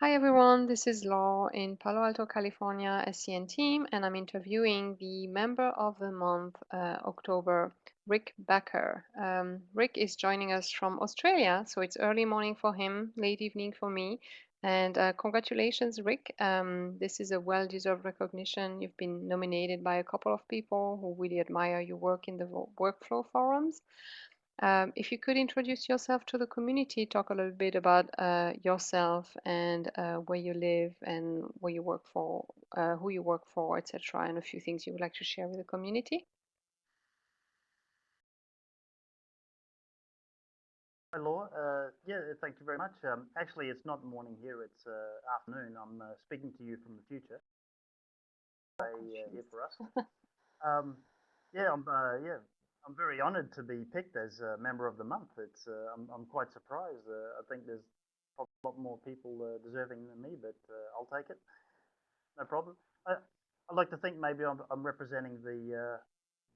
Hi everyone, this is Law in Palo Alto, California, SCN team, and I'm interviewing the member of the month, October, Rick Bakker. Rick is joining us from Australia, so it's early morning for him, late evening for me. And congratulations, Rick. This is a well-deserved recognition. You've been nominated by a couple of people who really admire your work in the workflow forums. If you could introduce yourself to the community, talk a little bit about yourself and where you live and where you work for, who you work for, etc., and a few things you would like to share with the community. Hi, Laura. Yeah, thank you very much. Actually, it's not morning here, it's afternoon. I'm speaking to you from the future. Oh, Here confused. for us. Um, yeah, I'm very honoured to be picked as a member of the month. I'm quite surprised. I think there's probably a lot more people deserving than me, but I'll take it. No problem. I'd like to think maybe I'm representing the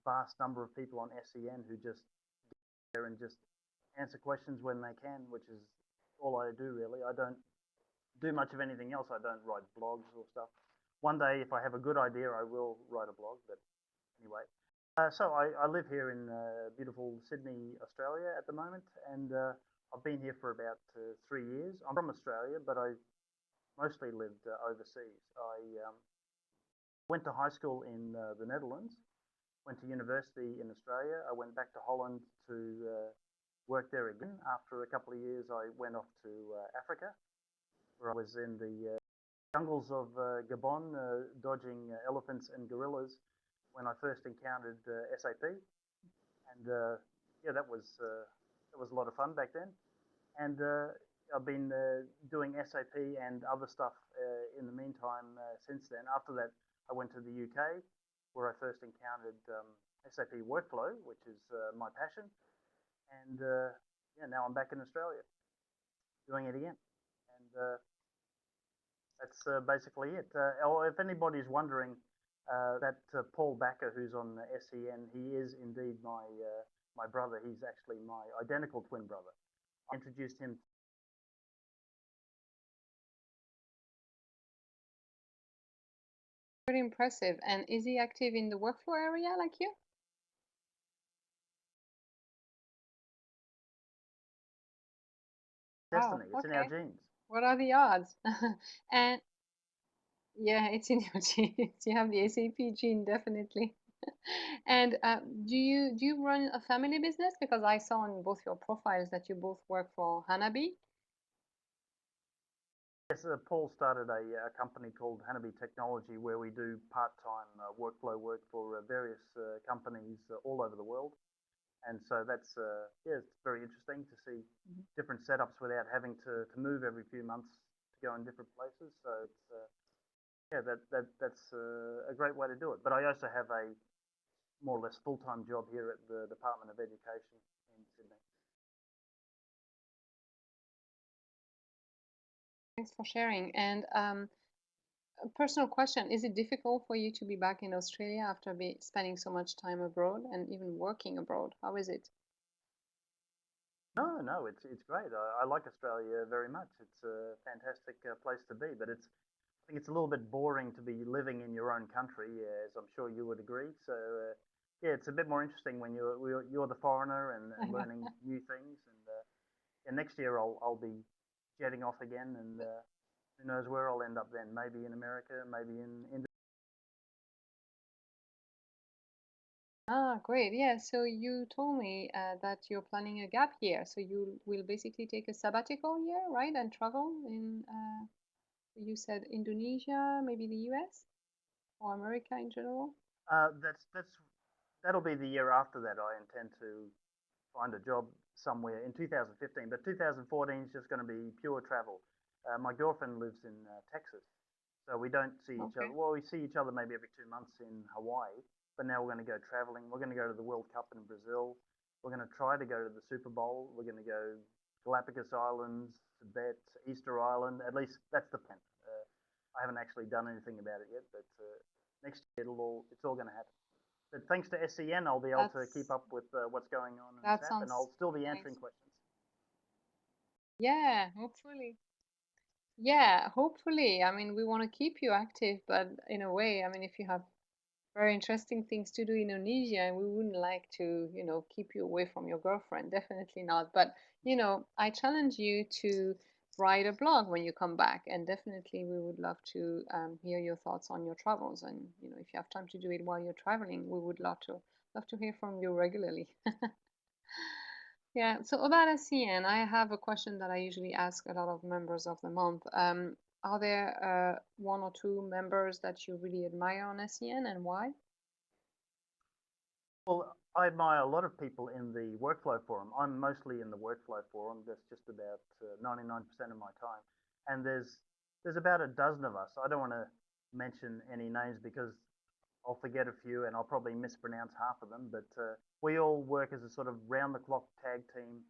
vast number of people on SCN who just get there and just answer questions when they can, which is all I do really. I don't do much of anything else. I don't write blogs or stuff. One day, if I have a good idea, I will write a blog. But anyway, so I live here in beautiful Sydney, Australia at the moment, and I've been here for about 3 years. I'm from Australia, but I mostly lived overseas. I went to high school in the Netherlands, went to university in Australia. I went back to Holland to work there again. After a couple of years, I went off to Africa, where I was in the jungles of Gabon, dodging elephants and gorillas when I first encountered SAP, and yeah, that was a lot of fun back then. And I've been doing SAP and other stuff in the meantime since then. After that, I went to the UK, where I first encountered SAP Workflow, which is my passion, and yeah, now I'm back in Australia doing it again, and that's basically it. Or if anybody's wondering, that Paul Bakker, who's on the SCN, he is indeed my brother. He's actually my identical twin brother. I introduced him. Very impressive. And is he active in the workflow area like you? Wow, Destiny. It's in our okay. genes. What are the odds? And yeah, it's in your genes. You have the SAP gene, definitely. And do you run a family business? Because I saw on both your profiles that you both work for Hanabi. Yes, Paul started a company called Hanabi Technology where we do part-time workflow work for various companies all over the world. And so that's yeah, it's very interesting to see Mhm. different setups without having to move every few months to go in different places. So it's yeah, that's a great way to do it. But I also have a more or less full-time job here at the Department of Education in Sydney. Thanks for sharing. And a personal question, is it difficult for you to be back in Australia after spending so much time abroad and even working abroad? How is it? No, no, it's great. I like Australia very much. It's a fantastic place to be, but I think it's a little bit boring to be living in your own country, as I'm sure you would agree. So yeah, it's a bit more interesting when you're the foreigner and learning new things. And next year I'll be jetting off again, and who knows where I'll end up then? Maybe in America, maybe in Ah, great. Yeah, so you told me that you're planning a gap year. So you will basically take a sabbatical year, right? And travel in, you said Indonesia, maybe the US or America in general? that'll be the year after that. I intend to find a job somewhere in 2015, but 2014 is just going to be pure travel. My girlfriend lives in Texas, so we don't see each other. Okay. Well, we see each other maybe every 2 months in Hawaii, but now we're going to go traveling. We're going to go to the World Cup in Brazil. We're going to try to go to the Super Bowl. We're going to go Galapagos Islands, Tibet, Easter Island. At least that's the plan. I haven't actually done anything about it yet, but next year it's all going to happen. But thanks to SCN, I'll be able to keep That's up with what's going on in that SAP, and sounds I'll still be answering nice. questions. Yeah, hopefully. Yeah, hopefully. I mean, we want to keep you active, but in a way, I mean, if you have very interesting things to do in Indonesia, and we wouldn't like to, keep you away from your girlfriend. Definitely not. But, I challenge you to write a blog when you come back, and definitely we would love to hear your thoughts on your travels. And, if you have time to do it while you're traveling, we would love to hear from you regularly. Yeah, so about SCN, I have a question that I usually ask a lot of members of the month. Are there one or two members that you really admire on SCN and why? Well, I admire a lot of people in the workflow forum. I'm mostly in the workflow forum. That's just about 99% of my time. And there's about a dozen of us. I don't want to mention any names because I'll forget a few and I'll probably mispronounce half of them. But we all work as a sort of round the clock tag team,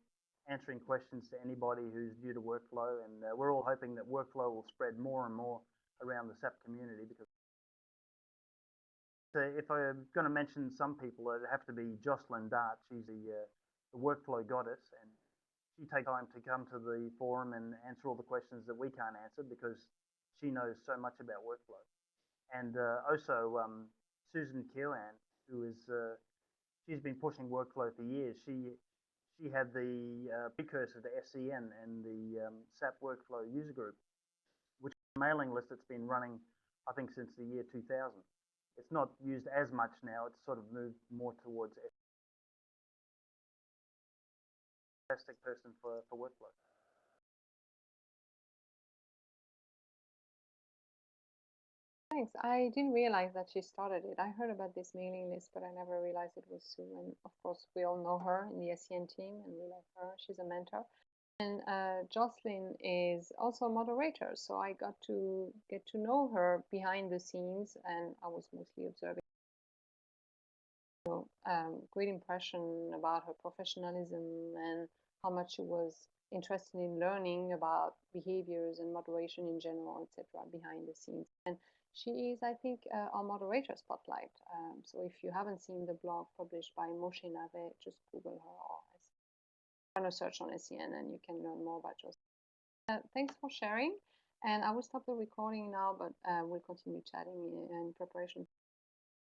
answering questions to anybody who's new to workflow. And we're all hoping that workflow will spread more and more around the SAP community because if I'm going to mention some people, it'd have to be Jocelyn Dart. She's the workflow goddess, and she takes time to come to the forum and answer all the questions that we can't answer because she knows so much about workflow. And also Susan Keown, who is she's been pushing workflow for years. She had the precursor to SCN and the SAP Workflow User Group, which is a mailing list that's been running, I think, since the year 2000. It's not used as much now. It's sort of moved more towards a fantastic person for workflow. Thanks. I didn't realize that she started it. I heard about this mailing list, but I never realized it was Sue. And of course, we all know her in the SCN team, and we love her. She's a mentor. And Jocelyn is also a moderator, so I got to get to know her behind the scenes, and I was mostly observing. Great impression about her professionalism and how much she was interested in learning about behaviors and moderation in general, etc., behind the scenes. And she is, I think, our moderator spotlight. So if you haven't seen the blog published by Moshe Nave, just Google her or run a search on SCN and you can learn more about Jocelyn. Thanks for sharing. And I will stop the recording now, but we'll continue chatting in preparation